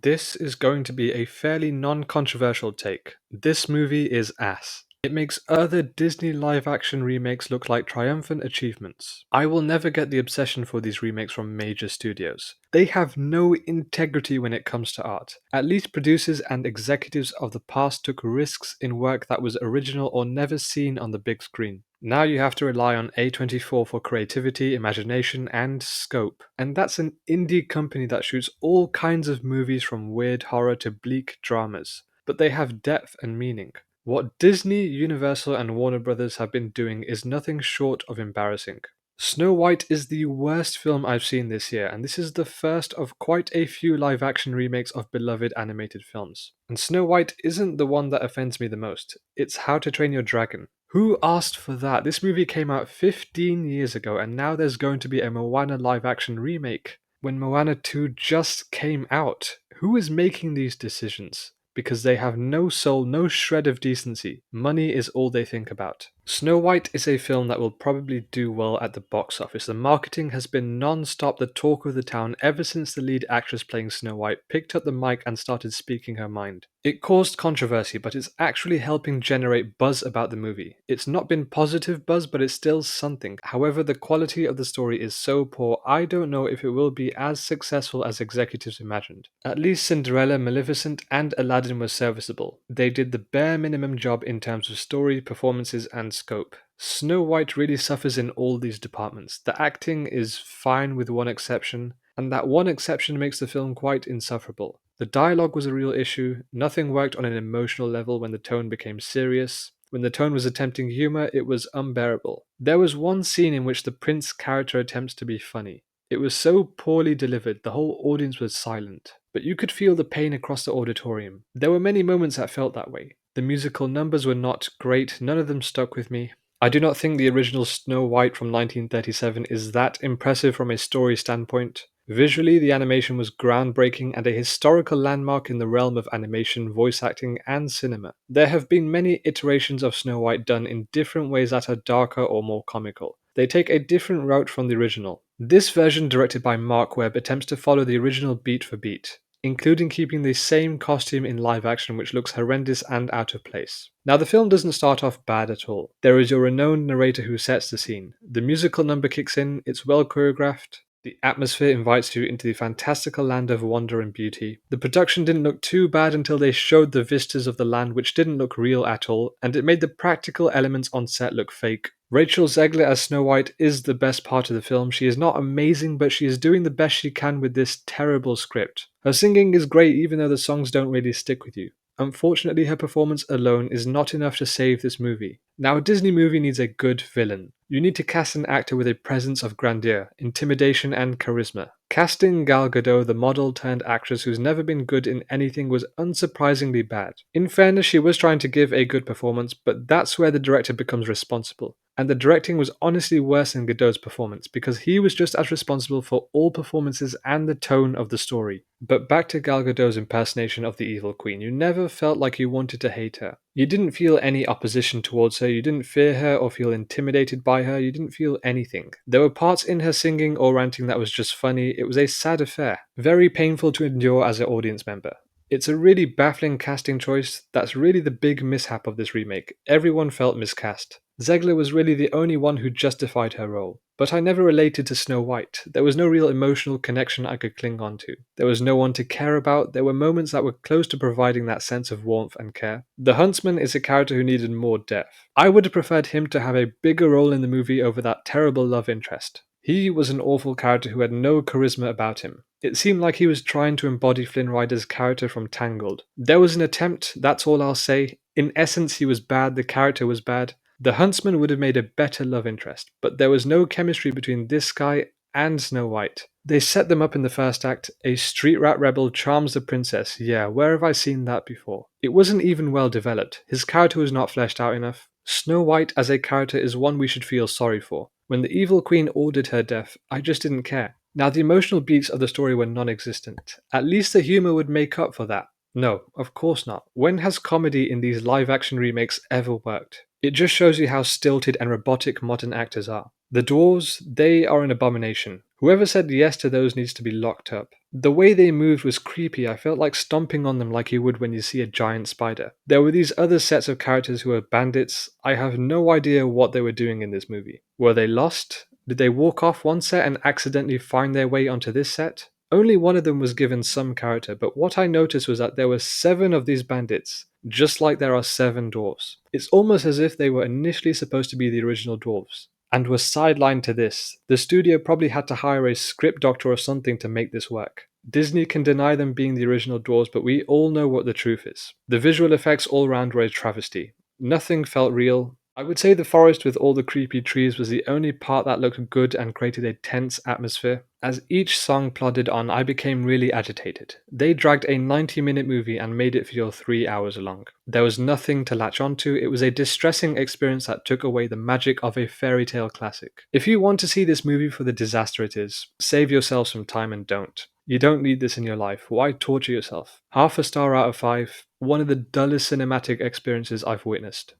This is going to be a fairly non-controversial take. This movie is ass. It makes other Disney live-action remakes look like triumphant achievements. I will never get the obsession for these remakes from major studios. They have no integrity when it comes to art. At least producers and executives of the past took risks in work that was original or never seen on the big screen. Now you have to rely on A24 for creativity, imagination, and scope. And that's an indie company that shoots all kinds of movies from weird horror to bleak dramas. But they have depth and meaning. What Disney, Universal, and Warner Brothers have been doing is nothing short of embarrassing. Snow White is the worst film I've seen this year, and this is the first of quite a few live action remakes of beloved animated films. And Snow White isn't the one that offends me the most, it's How to Train Your Dragon. Who asked for that? This movie came out 15 years ago, and now there's going to be a Moana live action remake when Moana 2 just came out. Who is making these decisions? Because they have no soul, no shred of decency. Money is all they think about. Snow White is a film that will probably do well at the box office. The marketing has been non-stop the talk of the town ever since the lead actress playing Snow White picked up the mic and started speaking her mind. It caused controversy, but it's actually helping generate buzz about the movie. It's not been positive buzz, but it's still something. However, the quality of the story is so poor, I don't know if it will be as successful as executives imagined. At least Cinderella, Maleficent, and Aladdin were serviceable. They did the bare minimum job in terms of story, performances, and scope. Snow White really suffers in all these departments. The acting is fine with one exception, and that one exception makes the film quite insufferable. The dialogue was a real issue, nothing worked on an emotional level when the tone became serious. When the tone was attempting humor, it was unbearable. There was one scene in which the prince character attempts to be funny. It was so poorly delivered, the whole audience was silent. But you could feel the pain across the auditorium. There were many moments that felt that way. The musical numbers were not great, none of them stuck with me. I do not think the original Snow White from 1937 is that impressive from a story standpoint. Visually, the animation was groundbreaking and a historical landmark in the realm of animation, voice acting, and cinema. There have been many iterations of Snow White done in different ways that are darker or more comical. They take a different route from the original. This version, directed by Mark Webb, attempts to follow the original beat for beat, including keeping the same costume in live action, which looks horrendous and out of place. Now, the film doesn't start off bad at all. There is your renowned narrator who sets the scene. The musical number kicks in, it's well choreographed. The atmosphere invites you into the fantastical land of wonder and beauty. The production didn't look too bad until they showed the vistas of the land, which didn't look real at all, and it made the practical elements on set look fake. Rachel Zegler as Snow White is the best part of the film. She is not amazing, but she is doing the best she can with this terrible script. Her singing is great even though the songs don't really stick with you. Unfortunately, her performance alone is not enough to save this movie. Now, a Disney movie needs a good villain. You need to cast an actor with a presence of grandeur, intimidation, and charisma. Casting Gal Gadot, the model-turned-actress who's never been good in anything, was unsurprisingly bad. In fairness, she was trying to give a good performance, but that's where the director becomes responsible. And the directing was honestly worse than Godot's performance, because he was just as responsible for all performances and the tone of the story. But back to Gal Gadot's impersonation of the Evil Queen, you never felt like you wanted to hate her. You didn't feel any opposition towards her, you didn't fear her or feel intimidated by her, you didn't feel anything. There were parts in her singing or ranting that was just funny, it was a sad affair. Very painful to endure as an audience member. It's a really baffling casting choice that's really the big mishap of this remake. Everyone felt miscast. Zegler was really the only one who justified her role. But I never related to Snow White. There was no real emotional connection I could cling on to. There was no one to care about. There were moments that were close to providing that sense of warmth and care. The Huntsman is a character who needed more depth. I would have preferred him to have a bigger role in the movie over that terrible love interest. He was an awful character who had no charisma about him. It seemed like he was trying to embody Flynn Rider's character from Tangled. There was an attempt, that's all I'll say. In essence, he was bad, the character was bad. The Huntsman would have made a better love interest, but there was no chemistry between this guy and Snow White. They set them up in the first act. A street rat rebel charms the princess. Yeah, where have I seen that before? It wasn't even well developed. His character was not fleshed out enough. Snow White as a character is one we should feel sorry for. When the evil queen ordered her death, I just didn't care. Now, the emotional beats of the story were non-existent. At least the humor would make up for that. No, of course not. When has comedy in these live-action remakes ever worked? It just shows you how stilted and robotic modern actors are. The dwarves, they are an abomination. Whoever said yes to those needs to be locked up. The way they moved was creepy. I felt like stomping on them like you would when you see a giant spider. There were these other sets of characters who were bandits. I have no idea what they were doing in this movie. Were they lost? Did they walk off one set and accidentally find their way onto this set? Only one of them was given some character, but what I noticed was that there were 7 of these bandits, just like there are 7 dwarves. It's almost as if they were initially supposed to be the original dwarves and was sidelined to this. The studio probably had to hire a script doctor or something to make this work. Disney can deny them being the original dwarves, but we all know what the truth is. The visual effects all around were a travesty. Nothing felt real. I would say the forest with all the creepy trees was the only part that looked good and created a tense atmosphere. As each song plodded on, I became really agitated. They dragged a 90-minute movie and made it feel 3 hours long. There was nothing to latch onto. It was a distressing experience that took away the magic of a fairy tale classic. If you want to see this movie for the disaster it is, save yourself some time and don't. You don't need this in your life. Why torture yourself? Half a star out of 5. One of the dullest cinematic experiences I've witnessed.